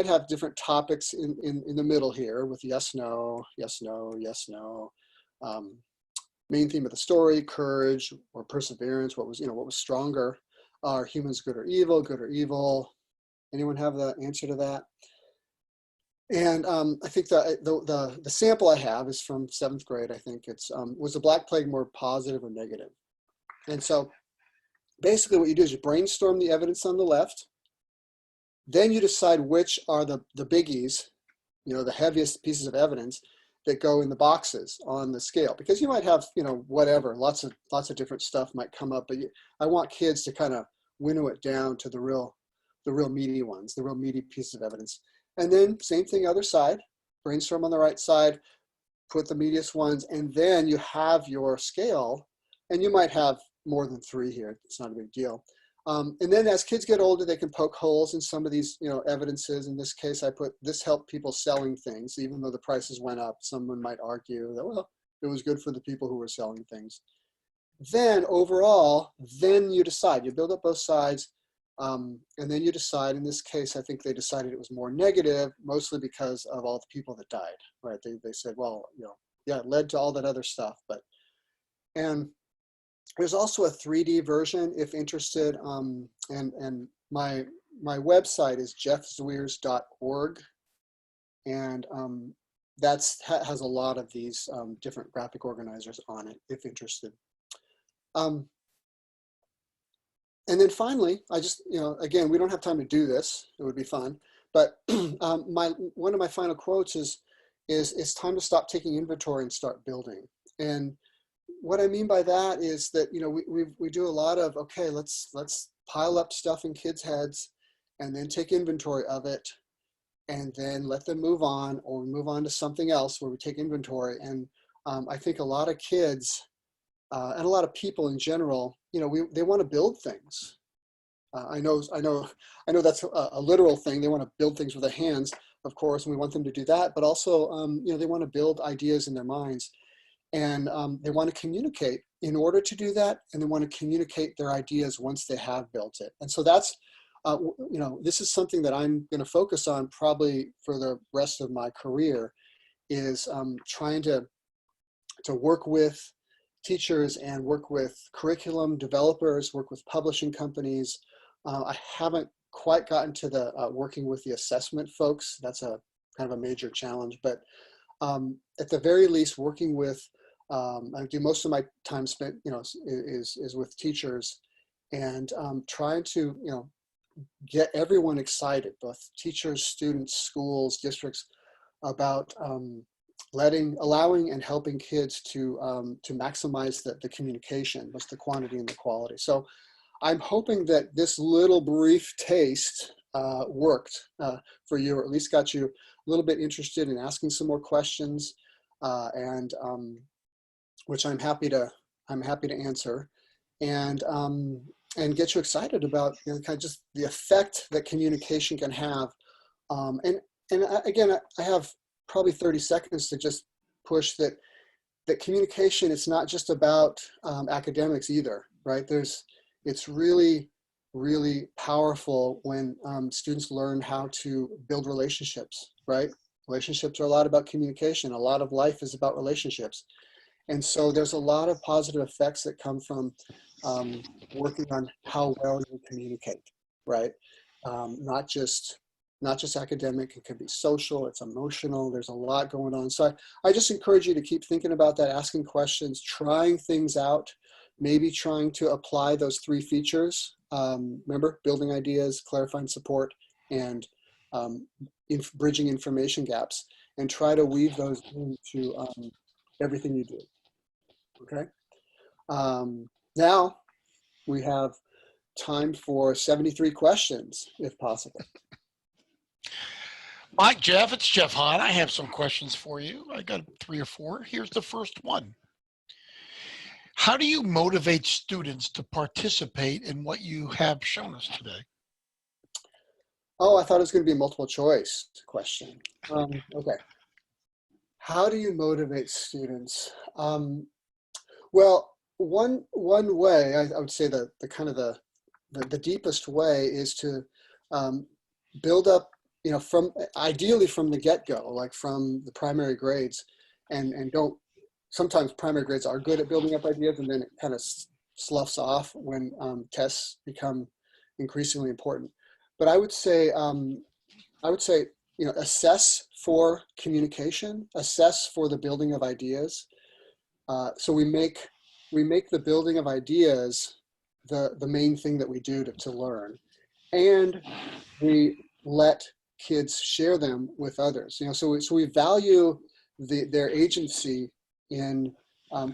have different topics in the middle here with yes, no, yes, no, yes, no. Main theme of the story, courage or perseverance. What was stronger? Are humans good or evil? Good or evil? Anyone have the answer to that? And I think the sample I have is from 7th grade. I think it's was the Black Plague more positive or negative? And so basically what you do is you brainstorm the evidence on the left. Then you decide which are the biggies, the heaviest pieces of evidence that go in the boxes on the scale, because you might have, whatever, lots of different stuff might come up, but I want kids to kind of winnow it down to the real meaty ones, the real meaty pieces of evidence. And then same thing, other side, brainstorm on the right side, put the meatiest ones, and then you have your scale, and you might have more than 3 here. It's not a big deal. And then as kids get older, they can poke holes in some of these, evidences. In this case, I put this helped people selling things, even though the prices went up. Someone might argue that, well, it was good for the people who were selling things. Then overall, then you decide. You build up both sides, and then you decide. In this case, I think they decided it was more negative, mostly because of all the people that died, right? They said, well, yeah, it led to all that other stuff, and there's also a 3D version if interested, and my website is jeffzwiers.org, and that has a lot of these different graphic organizers on it if interested. And then finally, I just, again, we don't have time to do this, it would be fun, but one of my final quotes is it's time to stop taking inventory and start building. And what I mean by that is that, we do a lot of, okay, let's pile up stuff in kids' heads and then take inventory of it and then let them move on, or move on to something else where we take inventory. And I think a lot of kids and a lot of people in general, they want to build things. I know that's a literal thing. They want to build things with their hands, of course, and we want them to do that. But also, they want to build ideas in their minds. And they want to communicate in order to do that, and they want to communicate their ideas once they have built it. And so that's, this is something that I'm going to focus on probably for the rest of my career, is trying to work with teachers and work with curriculum developers, work with publishing companies. I haven't quite gotten to the working with the assessment folks. That's a kind of a major challenge, but at the very least, working with, I do most of my time spent, is with teachers, and trying to, get everyone excited, both teachers, students, schools, districts, about allowing and helping kids to maximize the communication, both the quantity and the quality. So I'm hoping that this little brief taste worked for you, or at least got you a little bit interested in asking some more questions, and which I'm happy to answer, and get you excited about kind of just the effect that communication can have. And again, I have probably 30 seconds to just push that that communication, it's not just about academics either, right? It's really, really powerful when students learn how to build relationships, right? Relationships are a lot about communication. A lot of life is about relationships. And so there's a lot of positive effects that come from working on how well you communicate, right? Not just academic, it could be social, it's emotional, there's a lot going on. So I just encourage you to keep thinking about that, asking questions, trying things out, maybe trying to apply those 3 features. Remember, building ideas, clarifying support, and bridging information gaps, and try to weave those into everything you do, okay? Now we have time for 73 questions, if possible. Hi, Jeff. It's Jeff Hahn. I have some questions for you. I got 3 or 4. Here's the first one. How do you motivate students to participate in what you have shown us today? Oh, I thought it was going to be a multiple choice question. Okay. How do you motivate students? Well, one way, I would say the kind of the deepest way is to build up, ideally from the get-go, like from the primary grades, and sometimes primary grades are good at building up ideas, and then it kind of sloughs off when tests become increasingly important. But I would say, assess for communication, assess for the building of ideas. So we make the building of ideas the main thing that we do to learn, and we let kids share them with others. So we value their agency in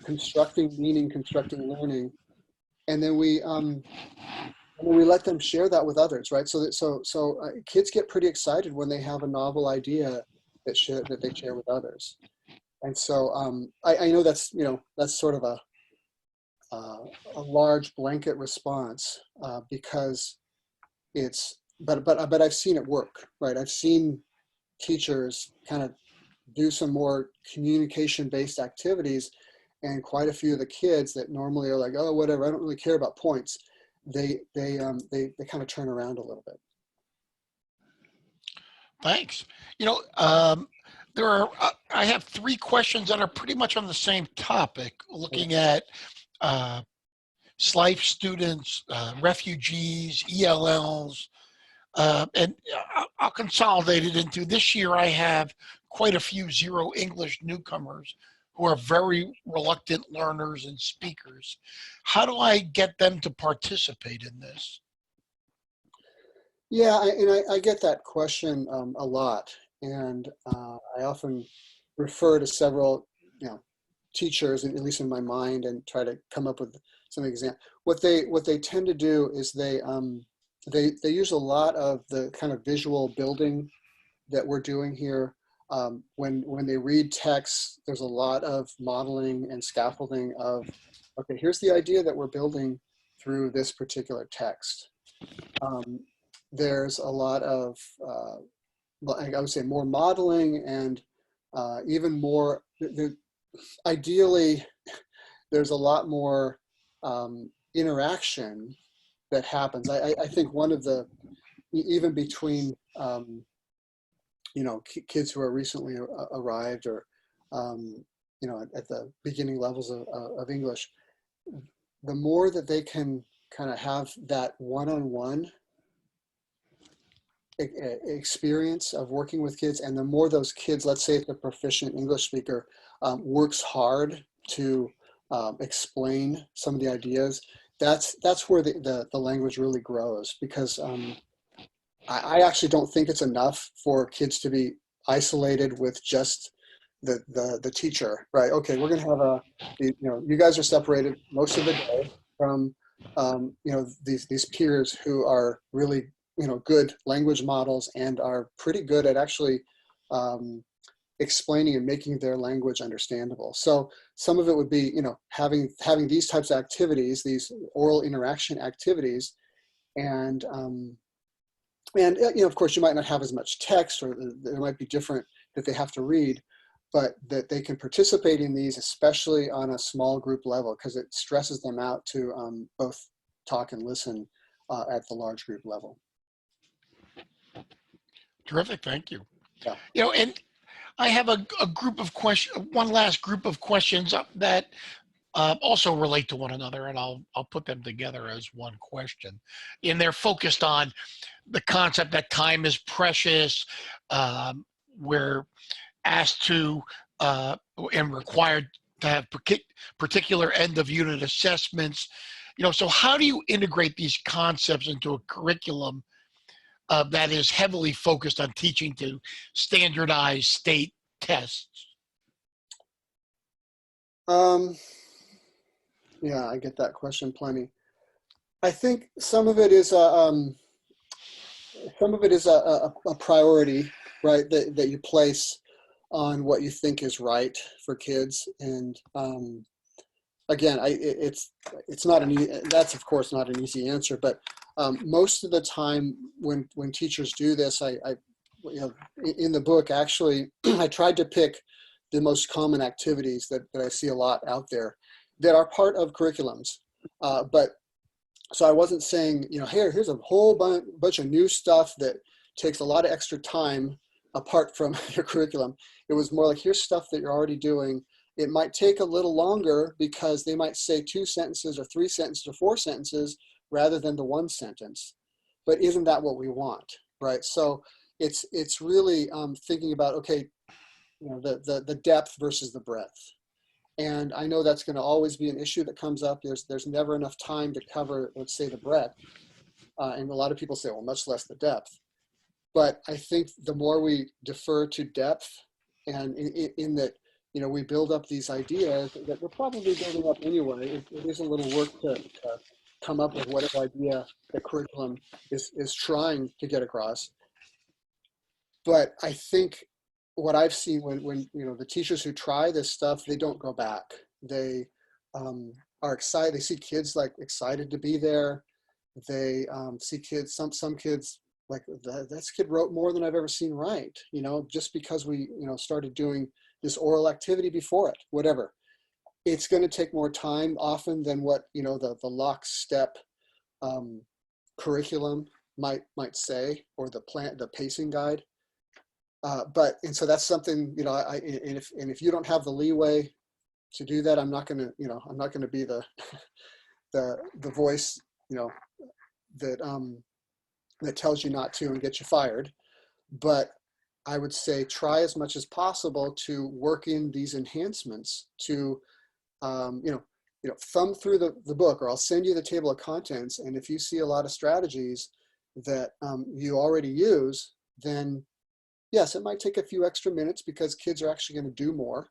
constructing meaning, constructing learning, and then we let them share that with others, right? So kids get pretty excited when they have a novel idea that they share with others. And so I know that's sort of a large blanket response because but I've seen it work, right? I've seen teachers kind of do some more communication-based activities, and quite a few of the kids that normally are like, oh, whatever, I don't really care about points, they kind of turn around a little bit. Thanks. I have 3 questions that are pretty much on the same topic, looking at SLIFE students, refugees, ELLs, and I'll consolidate it into this year. I have quite a few Zero English newcomers who are very reluctant learners and speakers. How do I get them to participate in this? Yeah, I get that question a lot, and I often refer to several teachers, at least in my mind, and try to come up with some examples. What they tend to do is they use a lot of the kind of visual building that we're doing here. When they read text, there's a lot of modeling and scaffolding of, okay, here's the idea that we're building through this particular text. There's a lot of, I would say, more modeling, and even more, ideally, there's a lot more interaction that happens. I think one of the, even between, kids who are recently arrived, or, at the beginning levels of English, the more that they can kind of have that one-on-one experience of working with kids, and the more those kids, let's say if a proficient English speaker works hard to explain some of the ideas, that's where the language really grows, because I actually don't think it's enough for kids to be isolated with just the teacher, right? Okay, we're going to have you guys are separated most of the day from these peers who are really good language models and are pretty good at actually explaining and making their language understandable. So some of it would be having these types of activities, these oral interaction activities, and of course you might not have as much text, or there might be different that they have to read, but that they can participate in these, especially on a small group level, because it stresses them out to both talk and listen at the large group level. Terrific, thank you. Yeah. You know, and I have a group of questions, one last group of questions that also relate to one another, and I'll put them together as one question. And they're focused on the concept that time is precious. We're asked to and required to have particular end of unit assessments. You know, so how do you integrate these concepts into a curriculum that is heavily focused on teaching to standardized state tests? Yeah, I get that question plenty. I think some of it is a priority, right? That you place on what you think is right for kids, and again, it's not that's of course not an easy answer, but most of the time when teachers do this, I you know, in the book actually I tried to pick the most common activities that I see a lot out there that are part of curriculums, but so I wasn't saying, you know, here's a whole bunch of new stuff that takes a lot of extra time apart from your curriculum. It was more like, here's stuff that you're already doing. It might take a little longer because they might say 2 sentences or 3 sentences or 4 sentences rather than the 1 sentence. But isn't that what we want, right? So it's really thinking about, okay, you know, the depth versus the breadth. And I know that's going to always be an issue that comes up. There's never enough time to cover, let's say, the breadth. And a lot of people say, well, much less the depth. But I think the more we defer to depth, and in that, you know, we build up these ideas that we're probably building up anyway. It is a little work to come up with whatever idea the curriculum is trying to get across. But I think what I've seen when you know, the teachers who try this stuff, they don't go back. They are excited. They see kids like excited to be there. They see kids, some kids like, this kid wrote more than I've ever seen write, you know, just because we, you know, started doing this oral activity before it, whatever. It's going to take more time often than what, you know, the lockstep curriculum might say, or the pacing guide. And so that's something, you know, and if you don't have the leeway to do that, I'm not going to, you know, I'm not going to be the voice, you know, that tells you not to and get you fired. But I would say try as much as possible to work in these enhancements to, you know, thumb through the book, or I'll send you the table of contents. And if you see a lot of strategies that you already use, then yes, it might take a few extra minutes because kids are actually going to do more,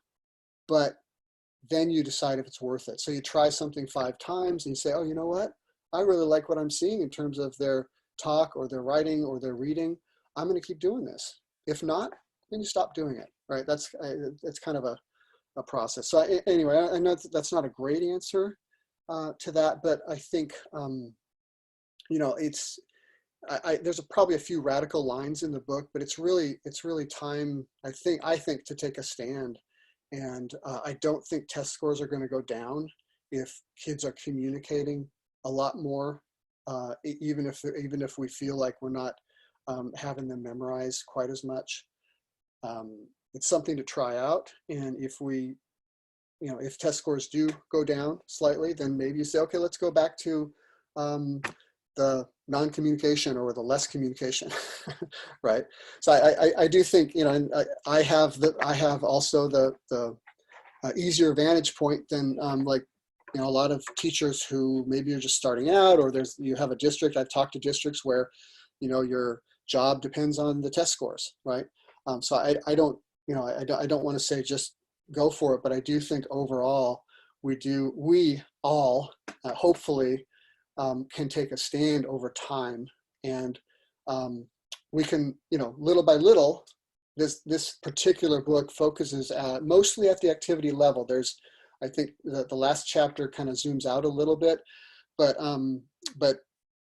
but then you decide if it's worth it. So you try something 5 times and you say, oh, you know what? I really like what I'm seeing in terms of their talk or their writing or their reading. I'm going to keep doing this. If not, then you stop doing it, right? That's kind of a process. So anyway, I know that's not a great answer to that, but I think, you know, there's probably a few radical lines in the book, but it's really time, I think to take a stand. And I don't think test scores are going to go down if kids are communicating a lot more, even if we feel like we're not having them memorize quite as much. It's something to try out. And if we, you know, if test scores do go down slightly, then maybe you say, okay, let's go back to the non-communication or the less communication, right? So I do think, you know, and I have also the easier vantage point than like, you know, a lot of teachers who maybe are just starting out, or you have a district. I've talked to districts where, you know, your job depends on the test scores, right? So I don't, you know, I don't want to say just go for it, but I do think overall we all hopefully can take a stand over time, and we can, you know, little by little, this particular book focuses mostly at the activity level. I think the last chapter kind of zooms out a little bit, but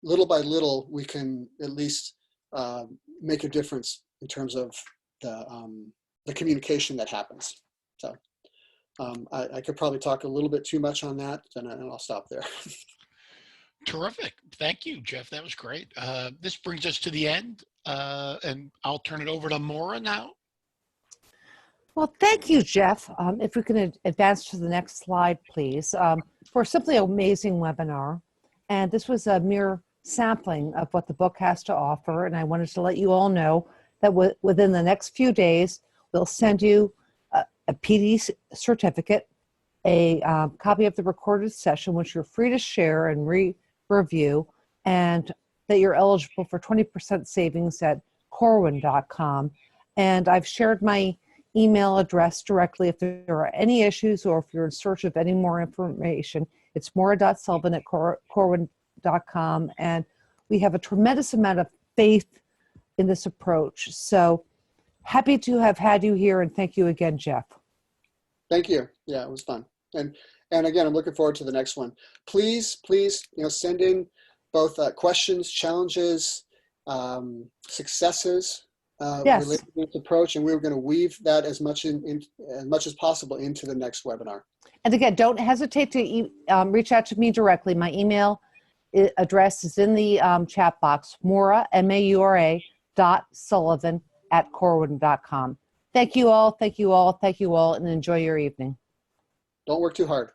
little by little, we can at least make a difference in terms of the the communication that happens. So I could probably talk a little bit too much on that, and I'll stop there. Terrific. Thank you, Jeff. That was great. This brings us to the end, and I'll turn it over to Maura now. Well, thank you, Jeff. If we can advance to the next slide, please, for a simply amazing webinar. And this was a mere sampling of what the book has to offer. And I wanted to let you all know that within the next few days, we'll send you a PD certificate, a copy of the recorded session, which you're free to share and review, and that you're eligible for 20% savings at Corwin.com. And I've shared my email address directly if there are any issues or if you're in search of any more information. It's maura.sullivan@corwin.com, and we have a tremendous amount of faith in this approach. So happy to have had you here, and thank you again, Jeff. Thank you. Yeah, it was fun. And again, I'm looking forward to the next one. Please, send in both questions, challenges, successes Yes. related to this approach, and we're going to weave that as much as possible into the next webinar. And again, don't hesitate to reach out to me directly. My email address is in the chat box, Maura, M-A-U-R-A, .sullivan@corwin.com. Thank you all, and enjoy your evening. Don't work too hard.